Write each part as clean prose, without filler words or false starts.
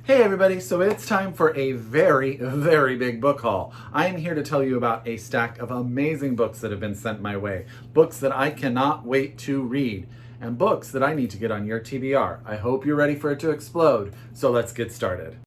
Hey everybody, so it's time for a very, very big book haul. I am here to tell you about a stack of amazing books that have been sent my way. Books that I cannot wait to read, and books that I need to get on your TBR. I hope you're ready for it to explode, so let's get started.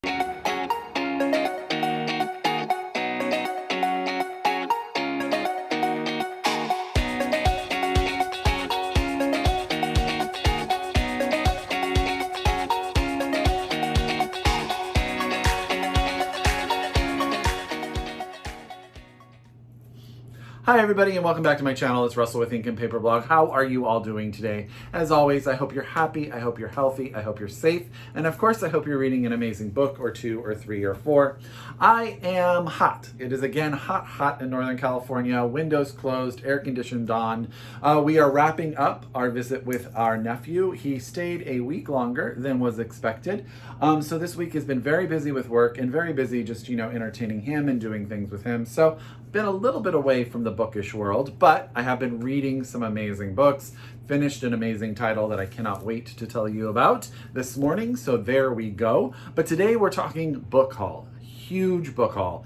Hi everybody and welcome back to my channel. It's Russell with Ink and Paper Blog. How are you all doing today? As always, I hope you're happy, I hope you're healthy, I hope you're safe, and of course I hope you're reading an amazing book or two or three or four. I am hot. It is again hot in Northern California, windows closed, air conditioned on. We are wrapping up our visit with our nephew. He stayed a week longer than was expected. So this week has been very busy with work and very busy just, entertaining him and doing things with him. So been a little bit away from the bookish world, but I have been reading some amazing books, finished an amazing title that I cannot wait to tell you about this morning, so there we go. But today we're talking book haul, huge book haul.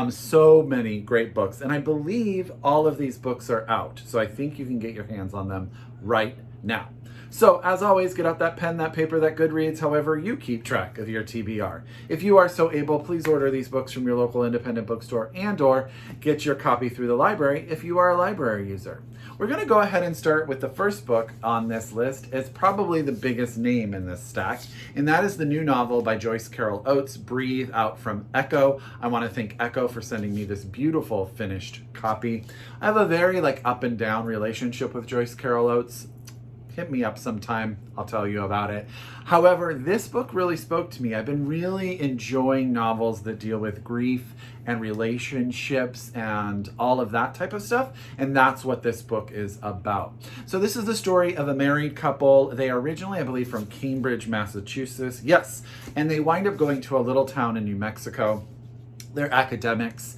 So many great books, and I believe all of these books are out, so I think you can get your hands on them right now. So, as always, get out that pen, that paper, that Goodreads, however you keep track of your TBR. If you are so able, please order these books from your local independent bookstore and/or get your copy through the library if you are a library user. We're going to go ahead and start with the first book on this list. It's probably the biggest name in this stack, and that is the new novel by Joyce Carol Oates, Breathe, out from Ecco. I want to thank Ecco for sending me this beautiful finished copy. I have a very up and down relationship with Joyce Carol Oates. Hit me up sometime, I'll tell you about it. However, this book really spoke to me. I've been really enjoying novels that deal with grief and relationships and all of that type of stuff, and that's what this book is about. So this is the story of a married couple. They are originally, I believe, from Cambridge, Massachusetts. Yes, and they wind up going to a little town in New Mexico. They're academics.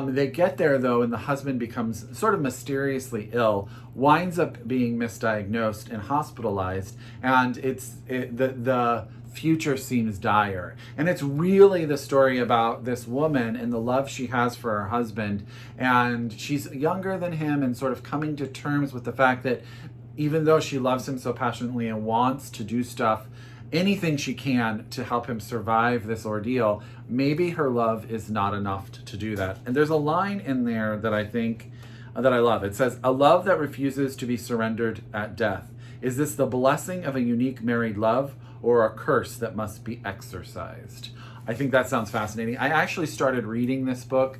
They get there though, and the husband becomes sort of mysteriously ill, winds up being misdiagnosed and hospitalized, and the future seems dire. And it's really the story about this woman and the love she has for her husband, and she's younger than him and sort of coming to terms with the fact that even though she loves him so passionately and wants to do stuff, anything she can to help him survive this ordeal, maybe her love is not enough to do that. And there's a line in there that I think that I love. It says, "A love that refuses to be surrendered at death. Is this the blessing of a unique married love or a curse that must be exorcised?" I think that sounds fascinating. I actually started reading this book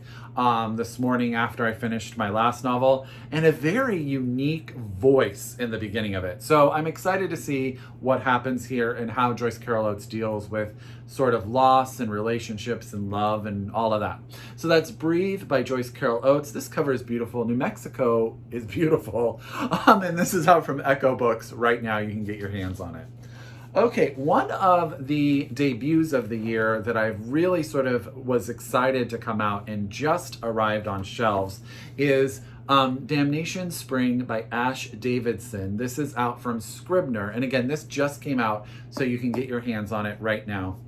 this morning after I finished my last novel, and a very unique voice in the beginning of it. So I'm excited to see what happens here and how Joyce Carol Oates deals with sort of loss and relationships and love and all of that. So that's Breathe by Joyce Carol Oates. This cover is beautiful. New Mexico is beautiful. And this is out from Ecco Books right now. You can get your hands on it. Okay, one of the debuts of the year that I really sort of was excited to come out and just arrived on shelves is Damnation Spring by Davidson. This is out from Scribner. And again, this just came out, so you can get your hands on it right now.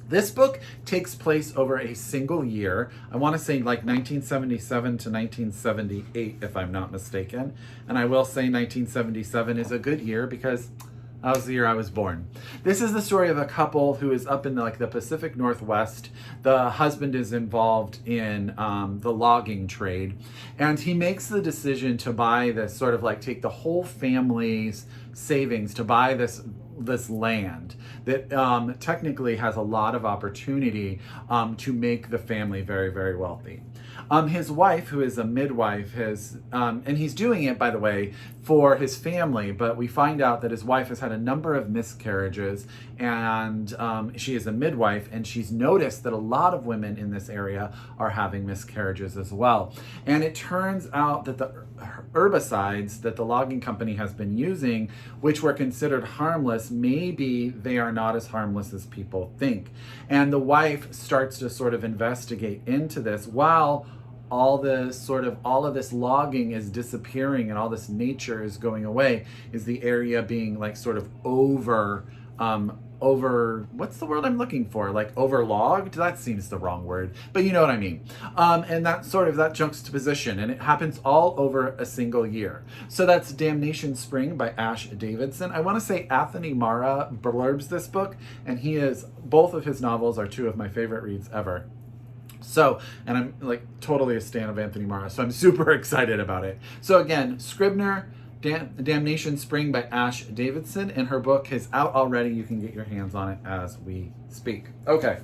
This book takes place over a single year. I want to say 1977 to 1978, if I'm not mistaken. And I will say 1977 is a good year because that was the year I was born. This is the story of a couple who is up in the Pacific Northwest. The husband is involved in the logging trade, and he makes the decision to buy this take the whole family's savings to buy this land that technically has a lot of opportunity to make the family very, very wealthy. His wife, who is a midwife, and he's doing it, by the way, for his family, but we find out that his wife has had a number of miscarriages, and she is a midwife, and she's noticed that a lot of women in this area are having miscarriages as well. And it turns out that the herbicides that the logging company has been using, which were considered harmless, maybe they are not as harmless as people think. And the wife starts to sort of investigate into this while all of this logging is disappearing and all this nature is going away. Is the area being what's the word I'm looking for? Like overlogged? That seems the wrong word, but you know what I mean. And that's sort of that juxtaposition, and it happens all over a single year. So that's Damnation Spring by Ash Davidson. I want to say Anthony Mara blurbs this book, and both of his novels are two of my favorite reads ever. So, and I'm like totally a stan of Anthony Mara, so I'm super excited about it. So again, Scribner, Damnation Spring by Ash Davidson, and her book is out already. You can get your hands on it as we speak. Okay.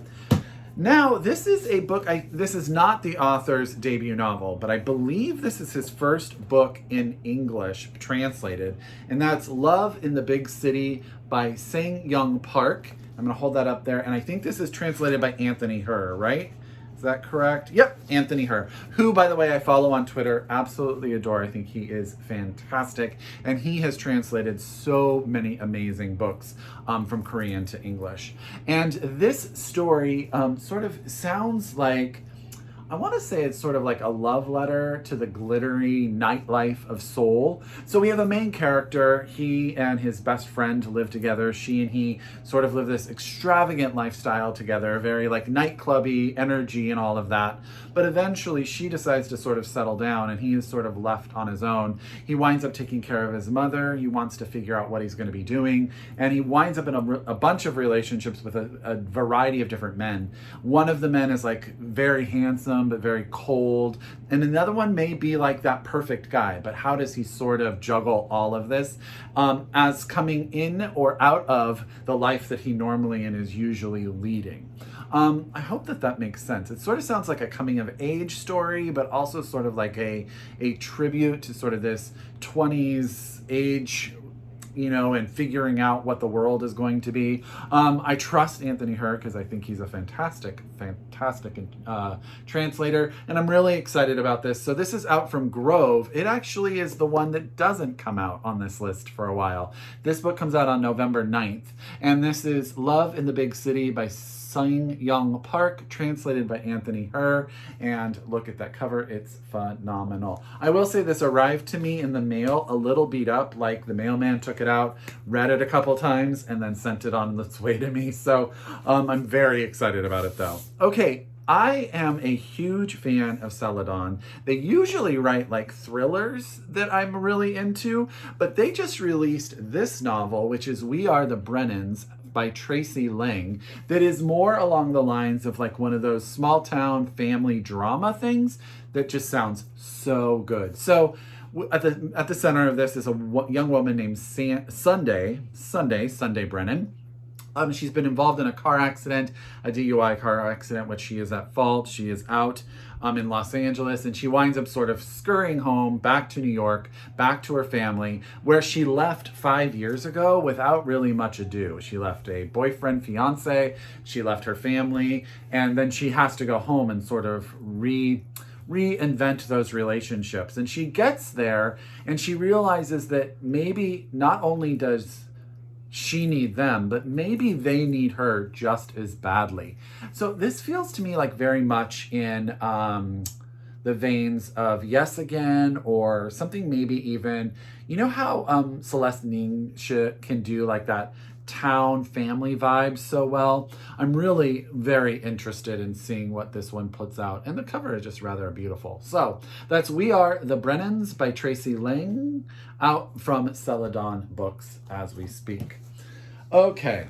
Now, this is a book, this is not the author's debut novel, but I believe this is his first book in English translated, and that's Love in the Big City by Sang-Young Park. I'm going to hold that up there, and I think this is translated by Anthony Herr, right? Is that correct? Yep, Anthony Herr, who, by the way, I follow on Twitter, absolutely adore. I think he is fantastic, and he has translated so many amazing books from Korean to English. And this story sort of sounds like, I want to say it's sort of like a love letter to the glittery nightlife of Seoul. So we have a main character. He and his best friend live together. She and he sort of live this extravagant lifestyle together, very like nightclubby energy and all of that. But eventually she decides to sort of settle down, and he is sort of left on his own. He winds up taking care of his mother. He wants to figure out what he's going to be doing. And he winds up in a bunch of relationships with a variety of different men. One of the men is like very handsome, but very cold. And another one may be like that perfect guy, but how does he sort of juggle all of this as coming in or out of the life that he normally and is usually leading? I hope that makes sense. It sort of sounds like a coming of age story, but also sort of like a tribute to sort of this 20s age, you know, and figuring out what the world is going to be. I trust Anthony Herr because I think he's a fantastic translator, and I'm really excited about this. So this is out from Grove. It actually is the one that doesn't come out on this list for a while. This book comes out on November 9th, and this is Love in the Big City by Sang-Young Park, translated by Anthony Herr, and look at that cover, it's phenomenal. I will say this arrived to me in the mail a little beat up, like the mailman took it out, read it a couple times, and then sent it on its way to me, so I'm very excited about it though. Okay, I am a huge fan of Celadon. They usually write like thrillers that I'm really into, but they just released this novel, which is We Are the Brennans, by Tracey Lange, that is more along the lines of like one of those small town family drama things that just sounds so good. So at the center of this is a young woman named Sunday Brennan. She's been involved in a car accident, a DUI car accident, which she is at fault. She is out in Los Angeles, and she winds up sort of scurrying home back to New York, back to her family, where she left 5 years ago without really much ado. She left a boyfriend, fiance, she left her family, and then she has to go home and sort of reinvent those relationships. And she gets there and she realizes that maybe not only does she need them, but maybe they need her just as badly. So this feels to me like very much in the veins of Yes Again, or something maybe even, you know how Celeste Ning can do like that town family vibes so well. I'm really very interested in seeing what this one puts out, and the cover is just rather beautiful. So that's We Are the Brennans by Tracey Lange, out from Celadon Books as we speak. Okay,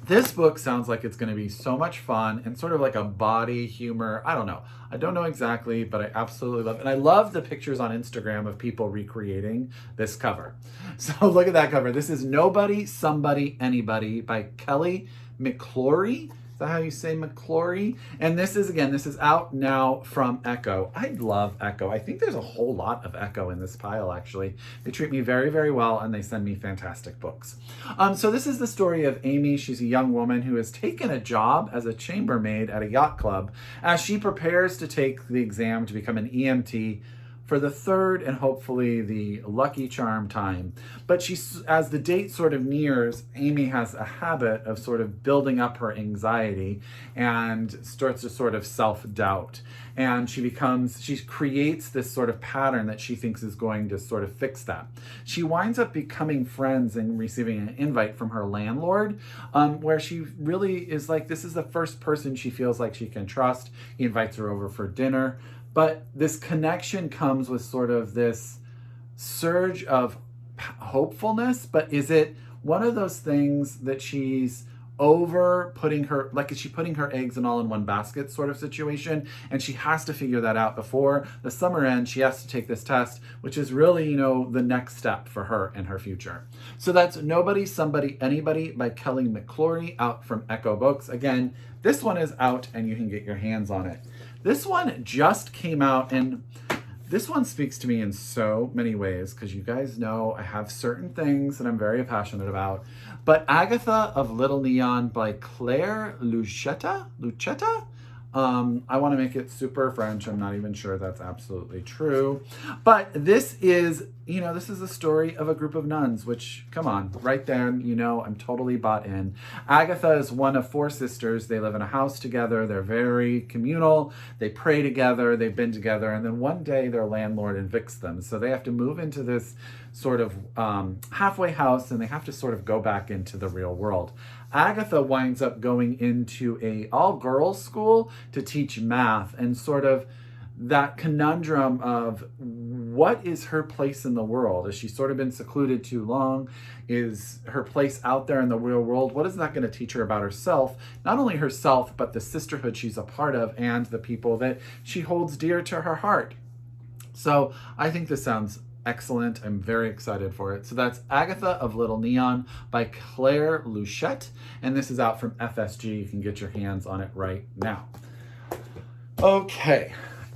this book sounds like it's going to be so much fun and sort of like a body humor. I don't know exactly, but I absolutely love it. And I love the pictures on Instagram of people recreating this cover. So look at that cover. This is Nobody, Somebody, Anybody by Kelly McClorey. Is that how you say McClorey? And this is out now from Ecco. I love Ecco. I think there's a whole lot of Ecco in this pile, actually. They treat me very, very well, and they send me fantastic books. So this is the story of Amy. She's a young woman who has taken a job as a chambermaid at a yacht club as she prepares to take the exam to become an EMT for the third and hopefully the lucky charm time. But as the date sort of nears, Amy has a habit of sort of building up her anxiety and starts to sort of self-doubt. And she creates this sort of pattern that she thinks is going to sort of fix that. She winds up becoming friends and receiving an invite from her landlord, where she really is like, this is the first person she feels like she can trust. He invites her over for dinner. But this connection comes with sort of this surge of hopefulness. But is it one of those things that she's over putting her, like, is she putting her eggs in all in one basket sort of situation? And she has to figure that out before the summer ends. She has to take this test, which is really, the next step for her in her future. So that's Nobody, Somebody, Anybody by Kelly McClorey, out from Ecco Books. Again, this one is out and you can get your hands on it. This one just came out, and this one speaks to me in so many ways, because you guys know I have certain things that I'm very passionate about. But Agatha of Little Neon by Claire Luchette? I want to make it super French. I'm not even sure that's absolutely true. But this is, this is the story of a group of nuns, which, come on, right there, I'm totally bought in. Agatha is one of 4 sisters. They live in a house together. They're very communal. They pray together. They've been together. And then one day their landlord evicts them. So they have to move into this sort of halfway house, and they have to sort of go back into the real world. Agatha winds up going into a all-girls school to teach math, and sort of that conundrum of what is her place in the world? Has she sort of been secluded too long? Is her place out there in the real world? What is that going to teach her about herself? Not only herself, but the sisterhood she's a part of and the people that she holds dear to her heart. So I think this sounds excellent. I'm very excited for it. So that's Agatha of Little Neon by Claire Luchette, and this is out from FSG. You can get your hands on it right now. Okay,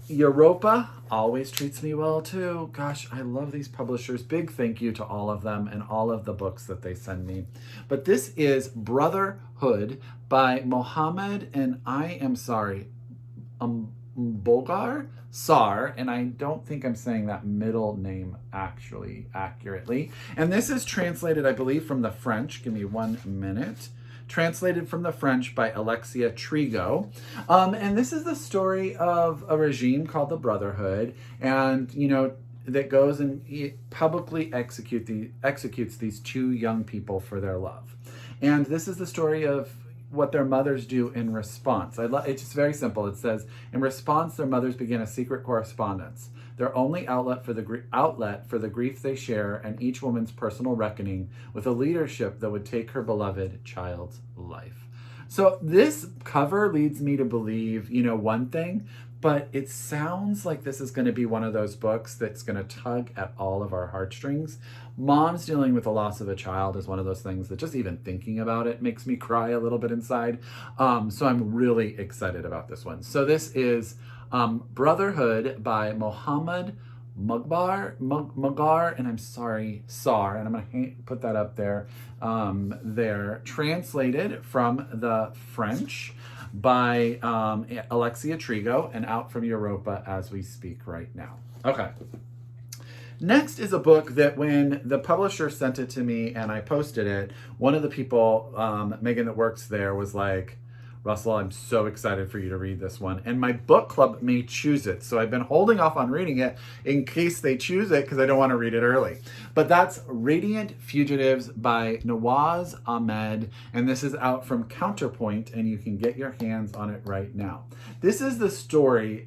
Europa always treats me well too. Gosh, I love these publishers. Big thank you to all of them and all of the books that they send me. But this is Brotherhood by Mohamed and Mbougar, Sarr, and I don't think I'm saying that middle name actually accurately. And this is translated, I believe, from the French. Give me 1 minute. Translated from the French by Alexia Trigo. And this is the story of a regime called the Brotherhood, and, that goes and publicly executes these 2 young people for their love. And this is the story of what their mothers do in response. It's just very simple. It says, in response, their mothers begin a secret correspondence, their only outlet for the grief they share, and each woman's personal reckoning with a leadership that would take her beloved child's life. So this cover leads me to believe, one thing, but it sounds like this is going to be one of those books that's going to tug at all of our heartstrings. Moms dealing with the loss of a child is one of those things that just even thinking about it makes me cry a little bit inside. So I'm really excited about this one. So this is Brotherhood by Mohamed Mbougar, and I'm sorry, Sarr, and I'm going to put that up there. They're translated from the French by Alexia Trigo, and out from Europa as we speak right now. Okay. Next is a book that when the publisher sent it to me and I posted it, one of the people, Megan that works there, was like, Russell, I'm so excited for you to read this one. And my book club may choose it. So I've been holding off on reading it in case they choose it because I don't want to read it early. But that's Radiant Fugitives by Nawaaz Ahmed. And this is out from Counterpoint, and you can get your hands on it right now. This is the story,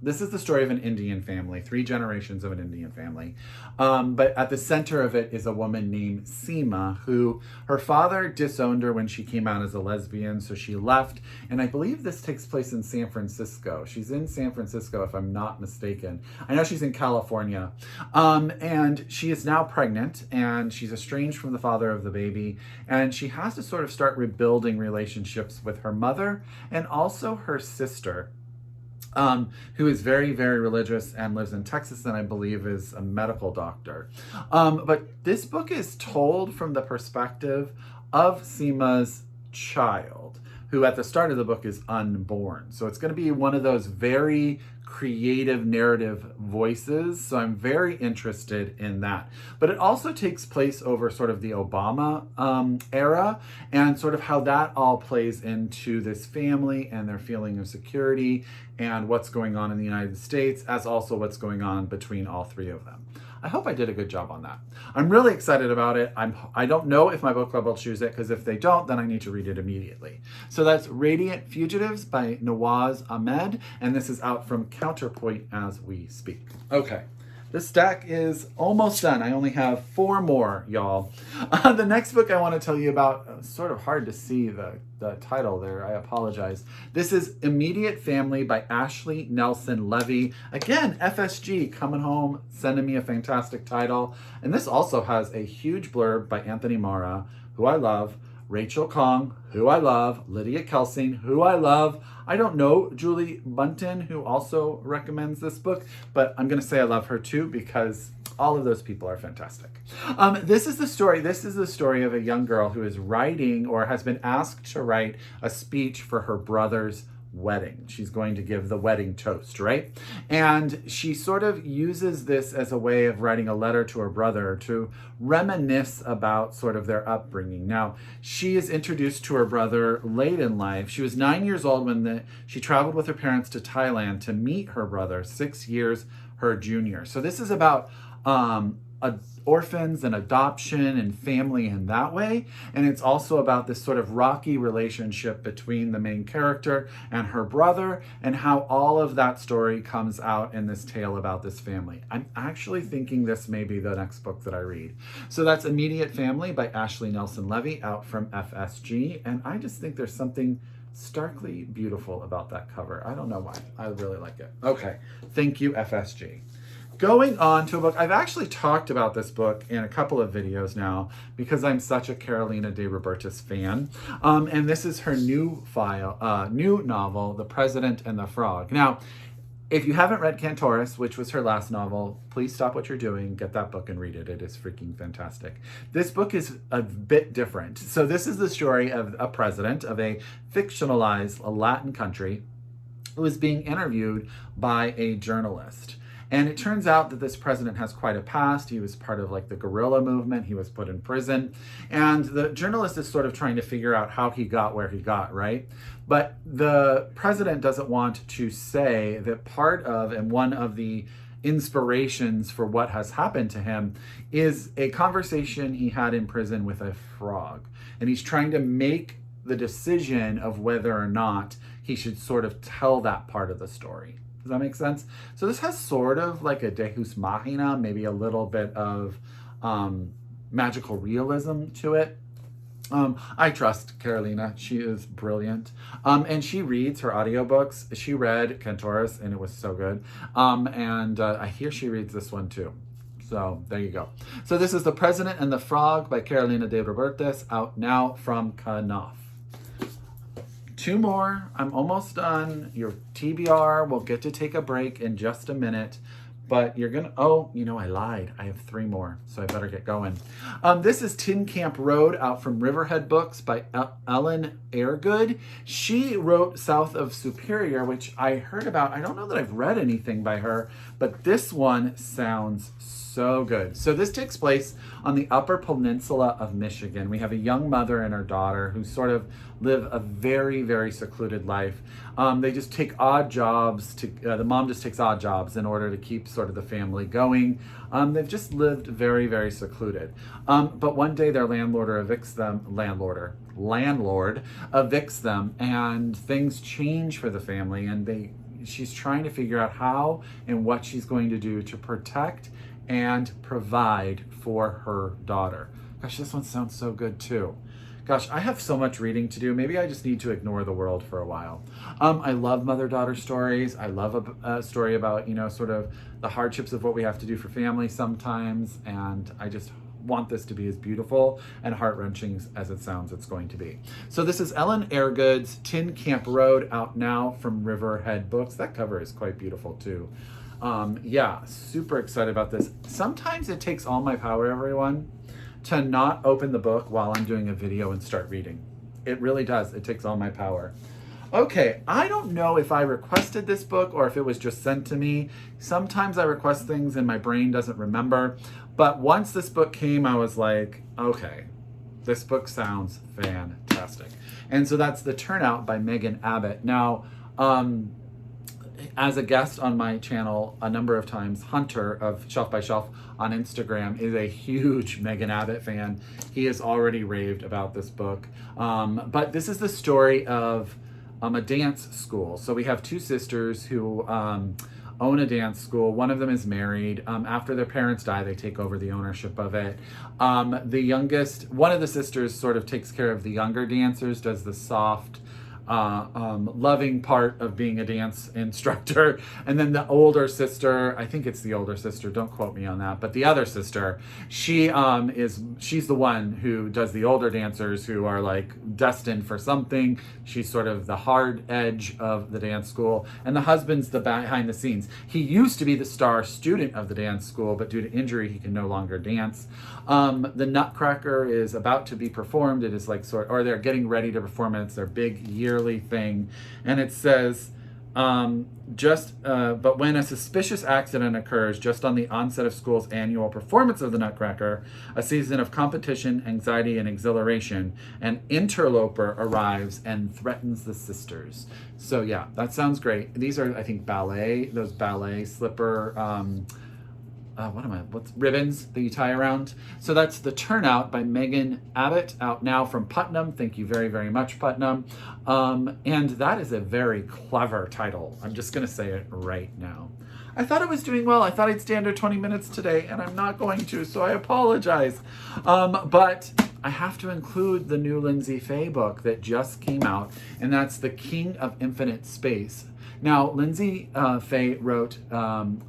this is the story of an Indian family, 3 generations of an Indian family. But at the center of it is a woman named Seema, who her father disowned her when she came out as a lesbian, so she left. And I believe this takes place in San Francisco. She's in San Francisco, if I'm not mistaken. I know she's in California. And she is now pregnant, and she's estranged from the father of the baby. And she has to sort of start rebuilding relationships with her mother and also her sister, who is very, very religious and lives in Texas, and I believe is a medical doctor. But this book is told from the perspective of Seema's child, who at the start of the book is unborn. So it's going to be one of those very creative narrative voices. So I'm very interested in that. But it also takes place over sort of the Obama era, and sort of how that all plays into this family and their feeling of security and what's going on in the United States, as also what's going on between all three of them. I hope I did a good job on that. I'm really excited about it. I don't know if my book club will choose it, because if they don't, then I need to read it immediately. So that's Radiant Fugitives by Nawaaz Ahmed, and this is out from Counterpoint as we speak. Okay. This stack is almost done. I only have 4 more, y'all. The next book I want to tell you about, sort of hard to see the title there. I apologize. This is Immediate Family by Ashley Nelson Levy. Again, FSG coming home, sending me a fantastic title. And this also has a huge blurb by Anthony Mara, who I love, Rachel Kong, who I love, Lydia Kelsing, who I love. I don't know Julie Bunton, who also recommends this book, but I'm going to say I love her too, because all of those people are fantastic. This is the story of a young girl who is writing, or has been asked to write, a speech for her brother's wedding. She's going to give the wedding toast, right? And she sort of uses this as a way of writing a letter to her brother to reminisce about sort of their upbringing. Now, she is introduced to her brother late in life. She was 9 years old when she traveled with her parents to Thailand to meet her brother, 6 years her junior. So this is about orphans and adoption and family in that way. And it's also about this sort of rocky relationship between the main character and her brother, and how all of that story comes out in this tale about this family. I'm actually thinking this may be the next book that I read. So that's Immediate Family by Ashley Nelson Levy, out from FSG. And I just think there's something starkly beautiful about that cover. I don't know why. I really like it. Okay. Thank you, FSG. Going on to a book, I've actually talked about this book in a couple of videos now, because I'm such a Carolina de Robertis fan. And this is her new novel, The President and the Frog. Now, if you haven't read Cantorus, which was her last novel, please stop what you're doing, get that book and read it. It is freaking fantastic. This book is a bit different. So this is the story of a president of a fictionalized Latin country who is being interviewed by a journalist. And it turns out that this president has quite a past. He was part of like the guerrilla movement. He was put in prison. And the journalist is sort of trying to figure out how he got where he got, right? But the president doesn't want to say that part of, and one of the inspirations for what has happened to him is a conversation he had in prison with a frog. And he's trying to make the decision of whether or not he should sort of tell that part of the story. Does that make sense? So this has sort of like a Deus Machina, maybe a little bit of magical realism to it. I trust Carolina. She is brilliant. And she reads her audiobooks. She read Cantorus and it was so good. I hear she reads this one too. So there you go. So this is The President and the Frog by Carolina de Robertis, out now from Knopf. 2 more. I'm almost done. Your TBR will get to take a break in just a minute, but you're gonna, oh, you know, I lied. I have 3 more, so I better get going. This is Tin Camp Road, out from Riverhead Books by Ellen Airgood. She wrote South of Superior, which I heard about. I don't know that I've read anything by her, but this one sounds so good. So this takes place on the Upper Peninsula of Michigan. We have a young mother and her daughter who sort of live a very, very secluded life. They just take odd jobs the mom just takes odd jobs in order to keep sort of the family going. They've just lived very, very secluded. But one day their landlord evicts them, and things change for the family, and she's trying to figure out how and what she's going to do to protect and provide for her daughter. Gosh, this one sounds so good too. Gosh, I have so much reading to do. Maybe I just need to ignore the world for a while. I love mother-daughter stories. I love a story about, sort of the hardships of what we have to do for family sometimes. And I just want this to be as beautiful and heart-wrenching as it sounds it's going to be. So this is Ellen Airgood's Tin Camp Road, out now from Riverhead Books. That cover is quite beautiful too. Yeah, super excited about this. Sometimes it takes all my power, everyone, to not open the book while I'm doing a video and start reading. It really does. It takes all my power. Okay, I don't know if I requested this book or if it was just sent to me. Sometimes I request things and my brain doesn't remember. But once this book came, I was like, okay, this book sounds fantastic. And so that's The Turnout by Megan Abbott. Now, as a guest on my channel a number of times, Hunter of Shelf by Shelf on Instagram is a huge Megan Abbott fan. He has already raved about this book. But this is the story of a dance school. So we have two sisters who own a dance school. One of them is married. After their parents die, they take over the ownership of it. The youngest, one of the sisters sort of takes care of the younger dancers, does the soft, loving part of being a dance instructor. And then the older sister, I think it's the older sister, don't quote me on that, but the other sister, she's the one who does the older dancers who are like destined for something. She's sort of the hard edge of the dance school, and the husband's the behind the scenes. He used to be the star student of the dance school, but due to injury, he can no longer dance. The Nutcracker is about to be performed. It is like or they're getting ready to perform it. It's their big yearly thing. And it says, but when a suspicious accident occurs just on the onset of school's annual performance of the Nutcracker, a season of competition, anxiety, and exhilaration, an interloper arrives and threatens the sisters. So yeah, that sounds great. These are, I think, those ballet slipper, what's ribbons that you tie around. So that's The Turnout by Megan Abbott, out now from Putnam. Thank you very, very much, Putnam. And that is a very clever title. I'm just going to say it right now. I thought it was doing well. I thought I'd stay under 20 minutes today, and I'm not going to, so I apologize. But I have to include the new Lindsay Faye book that just came out, and that's The King of Infinite Space. Now, Lindsay Faye wrote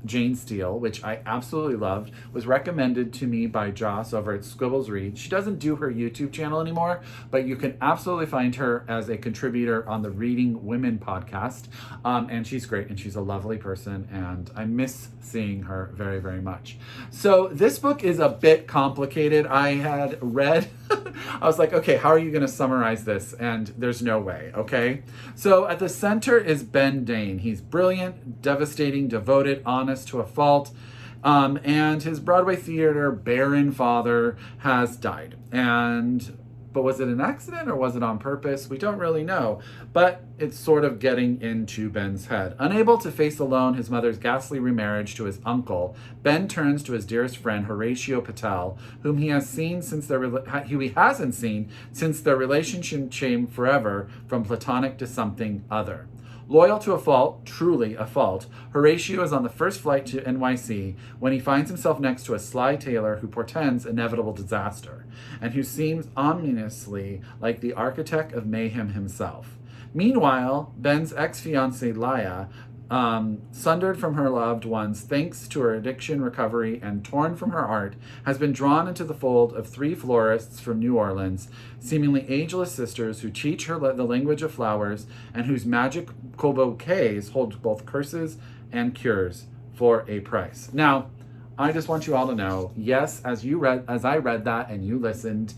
Jane Steele, which I absolutely loved, was recommended to me by Joss over at Squibbles Read. She doesn't do her YouTube channel anymore, but you can absolutely find her as a contributor on the Reading Women podcast. And she's great, and she's a lovely person, and I miss seeing her very, very much. So this book is a bit complicated. I had read... I was like, okay, how are you going to summarize this? And there's no way, okay? So at the center is Ben Dane. He's brilliant, devastating, devoted, honest to a fault. And his Broadway theater barren father has died. But was it an accident or was it on purpose? We don't really know, but it's sort of getting into Ben's head. Unable to face alone his mother's ghastly remarriage to his uncle, Ben turns to his dearest friend Horatio Patel, whom he hasn't seen since their relationship changed forever from platonic to something other. Loyal to a fault, truly a fault, Horatio is on the first flight to NYC when he finds himself next to a sly tailor who portends inevitable disaster, and who seems ominously like the architect of mayhem himself. Meanwhile, Ben's ex-fiancée Laya, sundered from her loved ones thanks to her addiction recovery and torn from her art, has been drawn into the fold of three florists from New Orleans, seemingly ageless sisters who teach her the language of flowers and whose magical bouquets hold both curses and cures for a price. Now, I just want you all to know, yes, as I read that and you listened,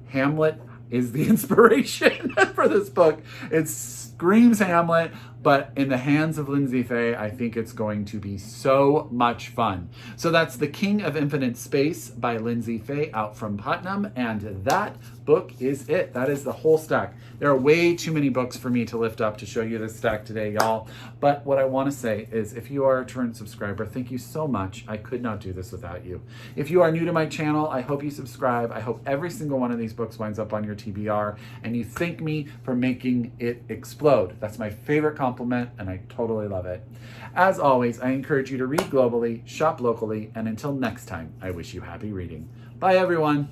Hamlet is the inspiration for this book. It screams Hamlet, but in the hands of Lindsay Faye, I think it's going to be so much fun. So that's The King of Infinite Space by Lindsay Faye, out from Putnam, and that book is it. That is the whole stack. There are way too many books for me to lift up to show you this stack today, y'all. But what I want to say is, if you are a return subscriber, thank you so much. I could not do this without you. If you are new to my channel, I hope you subscribe. I hope every single one of these books winds up on your TBR, and you thank me for making it explode. That's my favorite compliment, and I totally love it. As always, I encourage you to read globally, shop locally, and until next time, I wish you happy reading. Bye, everyone.